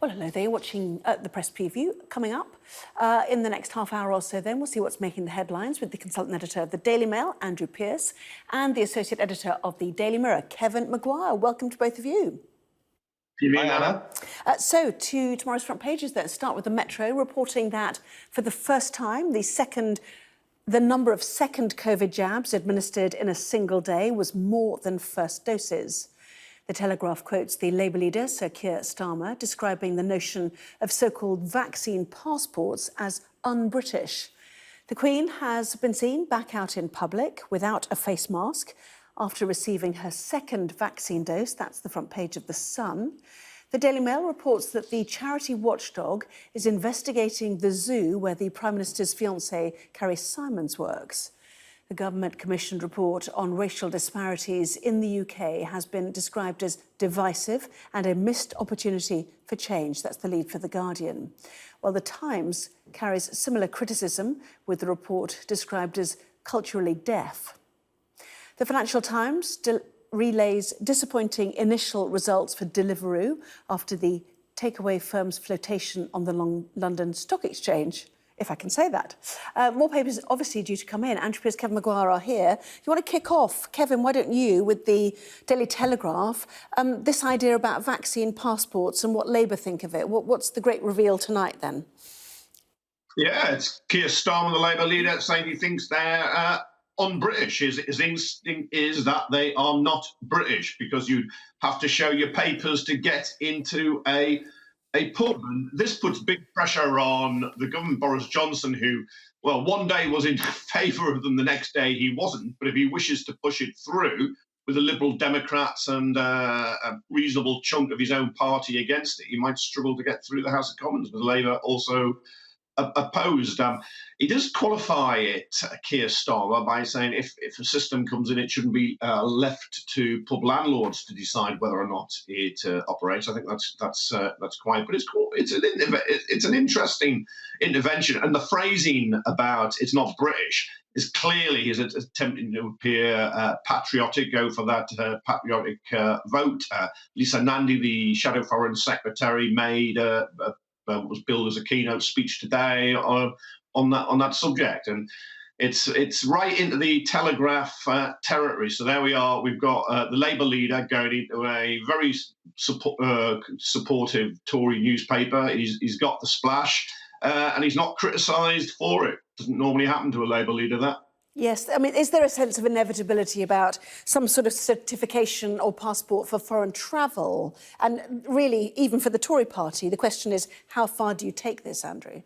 Well, hello there. You're watching the press preview coming up in the next half hour or so. Then we'll see what's making the headlines with the consultant editor of the Daily Mail, Andrew Pierce, and the associate editor of the Daily Mirror, Kevin Maguire. Welcome to both of you. Hi, Anna. So to tomorrow's front pages then. Start with the Metro reporting that for the first time, the number of second COVID jabs administered in a single day was more than first doses. The Telegraph quotes the Labour leader, Sir Kier Starman, describing the notion of so-called vaccine passports as un-British. The Queen has been seen back out in public without a face mask after receiving her second vaccine dose. That's the front page of The Sun. The Daily Mail reports that the charity watchdog is investigating the zoo where the Prime Minister's fiancée, Carrie Simons, works. The government-commissioned report on racial disparities in the UK has been described as divisive and a missed opportunity for change. That's the lead for The Guardian. While The Times carries similar criticism, with the report described as culturally deaf. The Financial Times relays disappointing initial results for Deliveroo after the takeaway firm's flotation on the London Stock Exchange, if I can say that. More papers obviously due to come in. Andrew Pierce, Kevin Maguire are here. You want to kick off, Kevin, why don't you, with the Daily Telegraph, this idea about vaccine passports and what Labour think of it. What's the great reveal tonight then? Yeah, it's Kier Starman, the Labour leader, saying he thinks they're un-British. His instinct is that they are not British because you have to show your papers to get into a pub. And this puts big pressure on the government, Boris Johnson, who, well, one day was in favour of them, the next day he wasn't. But if he wishes to push it through with the Liberal Democrats and a reasonable chunk of his own party against it, he might struggle to get through the House of Commons, with Labour also opposed. He does qualify it, Kier Starmer, by saying if a system comes in, it shouldn't be left to pub landlords to decide whether or not it operates. I think that's quite. But it's an interesting intervention, and the phrasing about it's not British is clearly his attempting to appear patriotic, go for that patriotic vote. Lisa Nandy, the Shadow Foreign Secretary, made was billed as a keynote speech today on that subject, and it's right into the Telegraph territory. So there we are. We've got the Labour leader going into a very supportive Tory newspaper. He's got the splash, and he's not criticised for it. Doesn't normally happen to a Labour leader, that. Yes, I mean, is there a sense of inevitability about some sort of certification or passport for foreign travel? And really, even for the Tory party, the question is, how far do you take this, Andrew?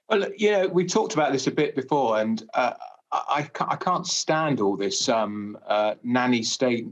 Well, you know, we talked about this a bit before, and I can't stand all this nanny state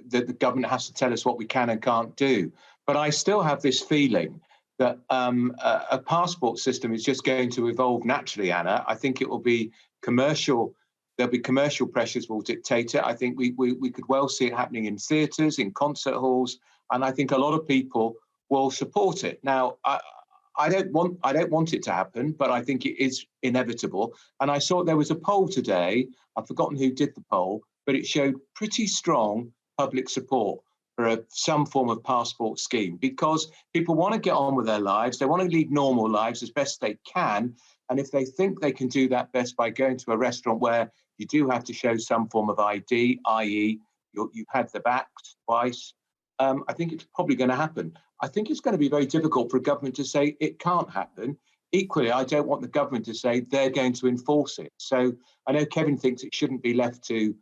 that the government has to tell us what we can and can't do. But I still have this feeling that a passport system is just going to evolve naturally, Anna. I think it will be commercial. There'll be commercial pressures will dictate it. I think we could well see it happening in theatres, in concert halls, and I think a lot of people will support it. Now, I don't want it to happen, but I think it is inevitable. And I saw there was a poll today. I've forgotten who did the poll, but it showed pretty strong public support for some form of passport scheme, because people want to get on with their lives. They want to lead normal lives as best they can. And if they think they can do that best by going to a restaurant where you do have to show some form of ID, i.e. you've had the vax twice, I think it's probably going to happen. I think it's going to be very difficult for a government to say it can't happen. Equally, I don't want the government to say they're going to enforce it. So I know Kevin thinks it shouldn't be left to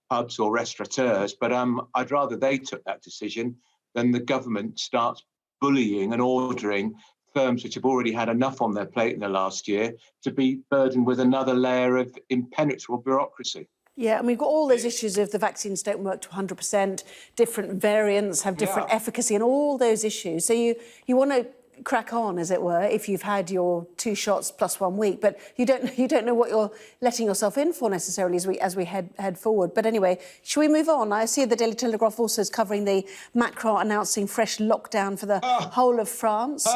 pubs or restaurateurs, but I'd rather they took that decision than the government starts bullying and ordering firms which have already had enough on their plate in the last year to be burdened with another layer of impenetrable bureaucracy. Yeah, and we've got all those issues of the vaccines don't work to 100%, different variants have different efficacy and all those issues. So you want to crack on, as it were, if you've had your 2 shots plus 1 week, but you don't know what you're letting yourself in for necessarily as we head forward. But anyway, shall we move on? I see the Daily Telegraph also is covering the Macron announcing fresh lockdown for the whole of France.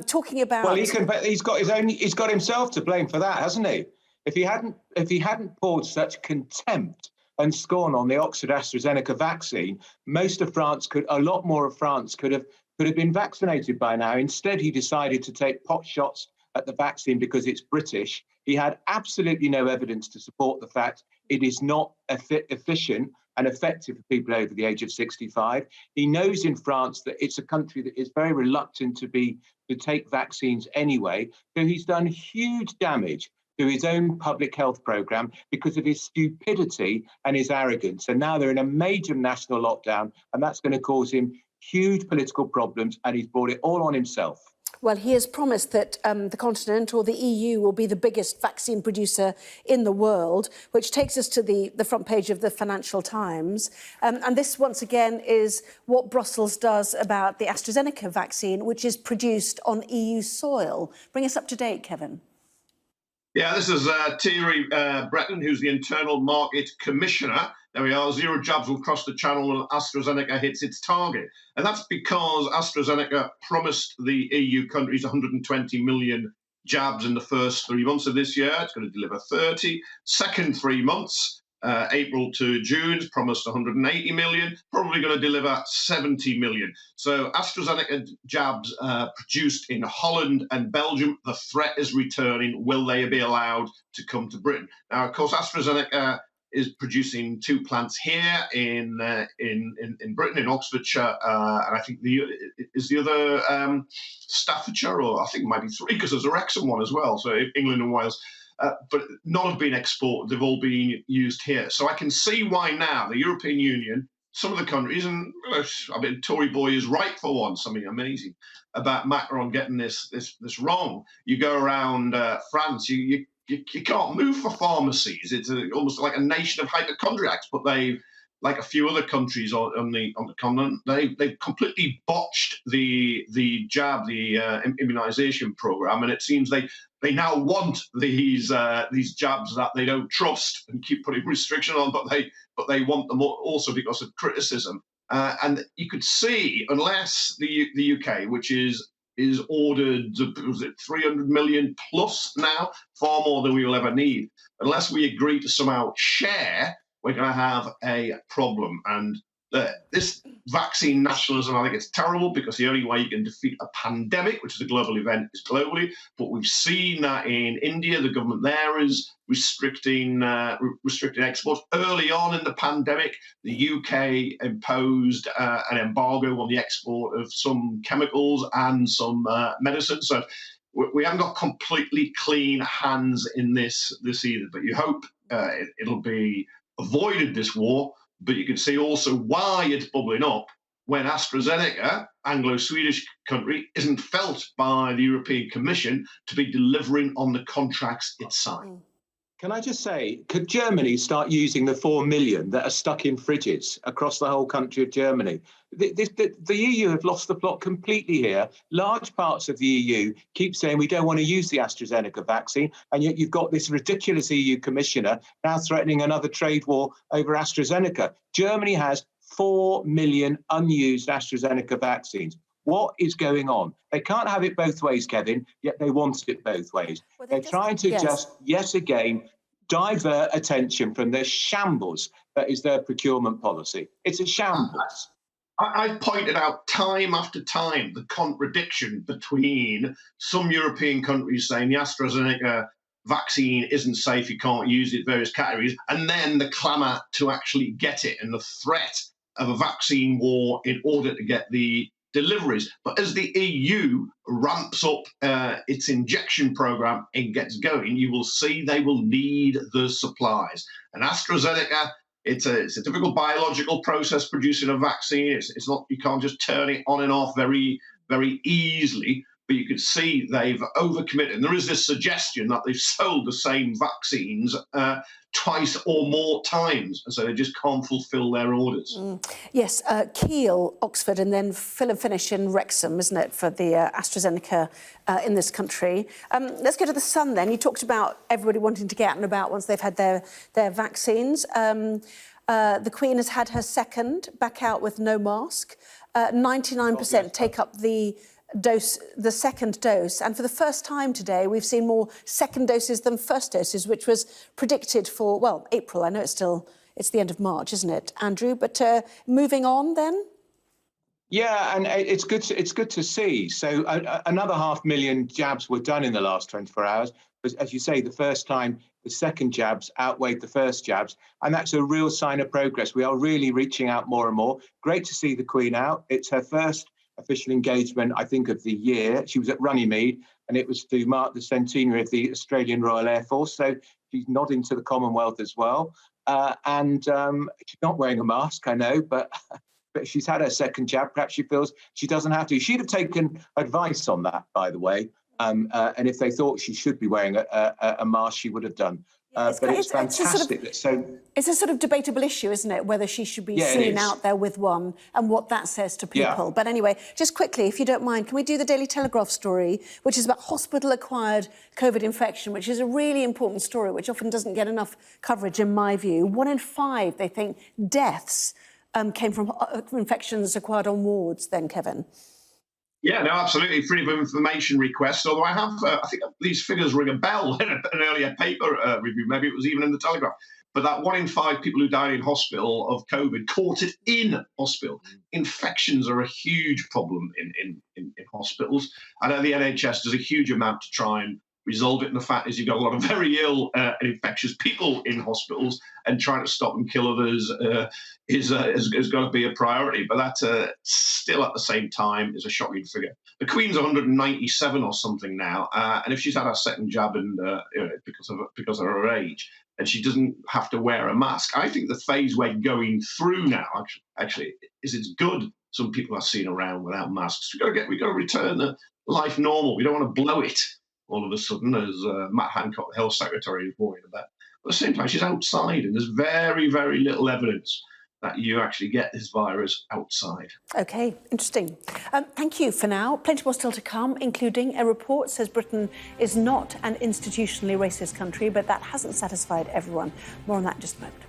Talking about, well, he's got himself to blame for that, hasn't he? If he hadn't poured such contempt and scorn on the Oxford AstraZeneca vaccine, a lot more of France could have could have been vaccinated by now. Instead, he decided to take pot shots at the vaccine because it's British. He had absolutely no evidence to support the fact it is not efficient and effective for people over the age of 65. He knows in France that it's a country that is very reluctant to take vaccines anyway. So he's done huge damage to his own public health programme because of his stupidity and his arrogance. And now they're in a major national lockdown, and that's going to cause him huge political problems, and he's brought it all on himself. Well, he has promised that the continent or the EU will be the biggest vaccine producer in the world, which takes us to the front page of the Financial Times. And this, once again, is what Brussels does about the AstraZeneca vaccine, which is produced on EU soil. Bring us up to date, Kevin. Yeah, this is Thierry Breton, who's the Internal Market Commissioner. There we are, 0 jabs will cross the channel when AstraZeneca hits its target. And that's because AstraZeneca promised the EU countries 120 million jabs in the first 3 months of this year. It's going to deliver 30. Second 3 months, April to June, it's promised 180 million, probably going to deliver 70 million. So AstraZeneca jabs produced in Holland and Belgium, the threat is returning. Will they be allowed to come to Britain? Now, of course, AstraZeneca is producing 2 plants here in Britain, in Oxfordshire, and I think the other Staffordshire, or I think it might be 3 because there's a Wrexham one as well. So England and Wales. But none have been exported. They've all been used here. So I can see why now the European Union, some of the countries, and I mean, Tory boy is right for once, something amazing about Macron getting this wrong. You go around France, you can't move for pharmacies. It's almost like a nation of hypochondriacs, but they, like a few other countries on the continent, they've completely botched the jab, the immunisation program, and it seems they now want these jabs that they don't trust and keep putting restriction on, but they want them also because of criticism. And you could see, unless the UK, which is ordered, was it 300 million plus now, far more than we will ever need, unless we agree to somehow share, we're going to have a problem. And this vaccine nationalism, I think it's terrible, because the only way you can defeat a pandemic, which is a global event, is globally. But we've seen that in India, the government there is restricting exports. Early on in the pandemic, the UK imposed an embargo on the export of some chemicals and some medicines. So we haven't got completely clean hands in this either. But you hope it'll be avoided, this war. But you can see also why it's bubbling up when AstraZeneca, Anglo-Swedish country, isn't felt by the European Commission to be delivering on the contracts it signed. Can I just say, could Germany start using the 4 million that are stuck in fridges across the whole country of Germany? The EU have lost the plot completely here. Large parts of the EU keep saying we don't want to use the AstraZeneca vaccine, and yet you've got this ridiculous EU commissioner now threatening another trade war over AstraZeneca. Germany has 4 million unused AstraZeneca vaccines. What is going on? They can't have it both ways, Kevin, yet they want it both ways. Well, they're trying to just, yet again, divert attention from the shambles that is their procurement policy. It's a shambles. I've pointed out time after time the contradiction between some European countries saying the AstraZeneca vaccine isn't safe, you can't use it, various categories, and then the clamour to actually get it and the threat of a vaccine war in order to get the deliveries. But as the EU ramps up its injection program and gets going, you will see they will need the supplies. And AstraZeneca, it's a difficult biological process producing a vaccine. It's not, you can't just turn it on and off very, very easily. But you can see they've overcommitted. And there is this suggestion that they've sold the same vaccines twice or more times, and so they just can't fulfil their orders. Yes, Kiel, Oxford, and then fill and finish in Wrexham, isn't it, for the AstraZeneca in this country. Let's go to the Sun then. You talked about everybody wanting to get out and about once they've had their vaccines. The Queen has had her second, back out with no mask. 99% take up the second dose, and for the first time today we've seen more second doses than first doses, which was predicted for, well, April. I know it's the end of March, isn't it, Andrew? But moving on then? Yeah, and it's good to see. So another 500,000 jabs were done in the last 24 hours. But as you say, the first time the second jabs outweighed the first jabs, and that's a real sign of progress. We are really reaching out more and more. Great to see the Queen out. It's her first official engagement, I think, of the year. She was at Runnymede, and it was to mark the centenary of the Australian Royal Air Force. So she's nodding to the Commonwealth as well. And she's not wearing a mask, I know, but she's had her second jab. Perhaps she feels she doesn't have to. She'd have taken advice on that, by the way. And if they thought she should be wearing a mask, she would have done. But it's fantastic. It's a sort of debatable issue, isn't it? Whether she should be seen out there with one and what that says to people. Yeah. But anyway, just quickly, if you don't mind, can we do the Daily Telegraph story, which is about hospital-acquired COVID infection, which is a really important story, which often doesn't get enough coverage, in my view. 1 in 5, they think, deaths came from infections acquired on wards then, Kevin? Yeah, no, absolutely. Freedom of information request. Although I have, I think these figures ring a bell in an earlier paper review. Maybe it was even in the Telegraph. But that 1 in 5 people who died in hospital of COVID caught it in hospital. Infections are a huge problem in hospitals. I know the NHS does a huge amount to try and resolve it. And the fact is, you've got a lot of very ill and infectious people in hospitals, and trying to stop and kill others is got to be a priority. But that still, at the same time, is a shocking figure. The Queen's 197 or something now, and if she's had her second jab and because of her age, and she doesn't have to wear a mask, I think the phase we're going through now actually is it's good. Some people are seen around without masks. We've got to return to life normal. We don't want to blow it all of a sudden, as Matt Hancock, the Health Secretary, is worried about. But at the same time, she's outside, and there's very, very little evidence that you actually get this virus outside. OK, interesting. Thank you for now. Plenty more still to come, including a report says Britain is not an institutionally racist country, but that hasn't satisfied everyone. More on that in just a moment.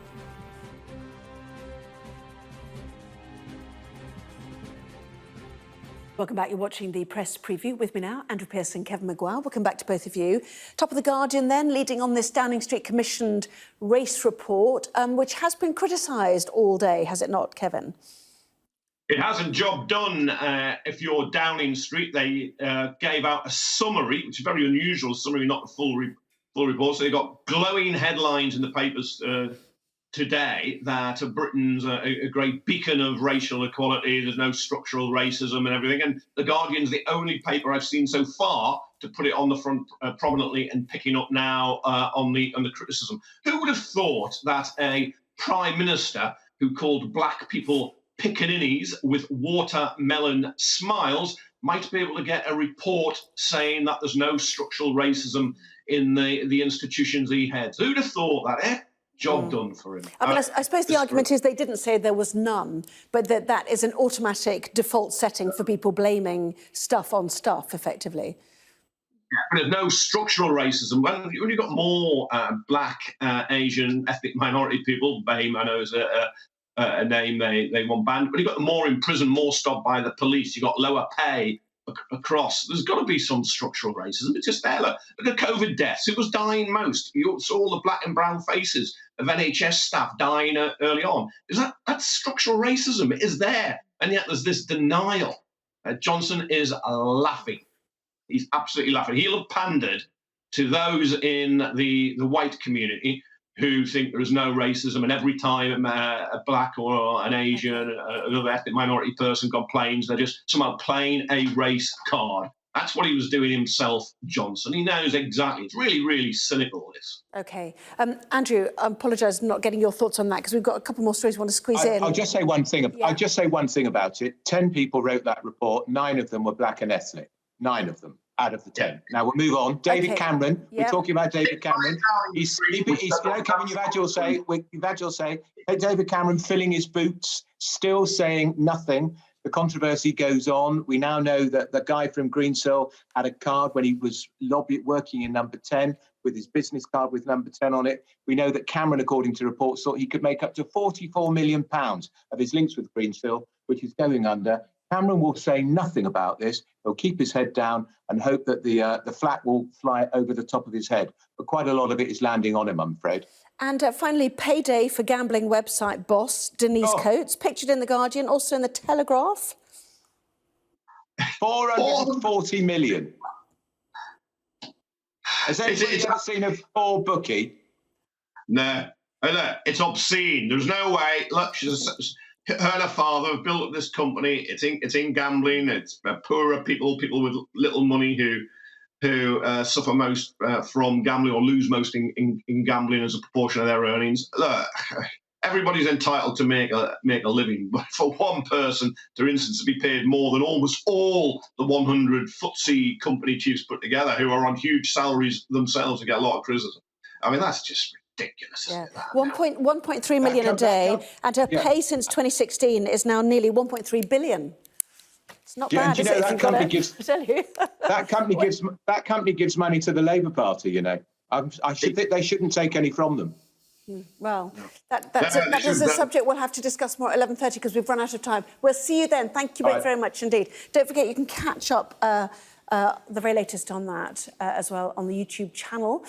Welcome back. You're watching the press preview. With me now, Andrew Pearson, Kevin Maguire. Welcome back to both of you. Top of the Guardian then, leading on this Downing Street commissioned race report, which has been criticised all day, has it not, Kevin? It hasn't. Job done. If you're Downing Street, they gave out a summary, which is very unusual, summary, not the full report. So they got glowing headlines in the papers today that Britain's a great beacon of racial equality. There's no structural racism and everything. And The Guardian's the only paper I've seen so far to put it on the front prominently and picking up now on the criticism. Who would have thought that a prime minister who called black people pickaninnies with watermelon smiles might be able to get a report saying that there's no structural racism in the institutions he heads? Who'd have thought that, eh? Job done for him. I suppose the argument is they didn't say there was none, but that is an automatic default setting for people blaming stuff on stuff, effectively. Yeah, but there's no structural racism. When you've got more black, Asian, ethnic minority people, BAME, I know is a name they want banned, but you've got more in prison, more stopped by the police, you've got lower pay across. There's got to be some structural racism. It's just there. Look at COVID deaths. Who was dying most? You saw all the black and brown faces of NHS staff dying early on. That's structural racism? It is there. And yet there's this denial. Johnson is laughing. He's absolutely laughing. He'll have pandered to those in the white community who think there is no racism, and every time a black or an Asian, another ethnic minority person complains, they're just somehow playing a race card. That's what he was doing himself, Johnson. He knows exactly. It's really, really cynical, this. OK. Andrew, I apologise for not getting your thoughts on that, because we've got a couple more stories we want to squeeze in. I'll just say one thing. Yeah. I'll just say one thing about it. 10 people wrote that report. 9 of them were black and ethnic. 9 of them out of the 10. Now we'll move on. David Cameron. Yep. We're talking about David Cameron. He's Kevin, you've had your say. David Cameron filling his boots, still saying nothing. The controversy goes on. We now know that the guy from Greensill had a card when he was working in number 10 with his business card with number 10 on it. We know that Cameron, according to reports, thought he could make up to £44 million of his links with Greensill, which is going under. Cameron will say nothing about this. He'll keep his head down and hope that the flat will fly over the top of his head. But quite a lot of it is landing on him, I'm afraid. And finally, Payday for gambling website boss Denise Coates, pictured in The Guardian, also in The Telegraph. 440 million. Has anybody ever seen a four bookie? No, it's obscene. There's no way. Look, her and her father have built up this company. It's in gambling. It's poorer people with little money who suffer most from gambling or lose most in gambling as a proportion of their earnings. Look, everybody's entitled to make a living, but for one person, for instance, to be paid more than almost all the 100 footsie company chiefs put together, who are on huge salaries themselves, to get a lot of criticism. I mean, that's just ridiculous. Yeah. 1.3 million a day, and her pay since 2016 is now nearly 1.3 billion. It's not bad, is it? That company gives money to the Labour Party. You know, I should think they shouldn't take any from them. Well, that is a subject we'll have to discuss more at 11:30 because we've run out of time. We'll see you then. Thank you very much indeed. Don't forget, you can catch up the very latest on that as well on the YouTube channel.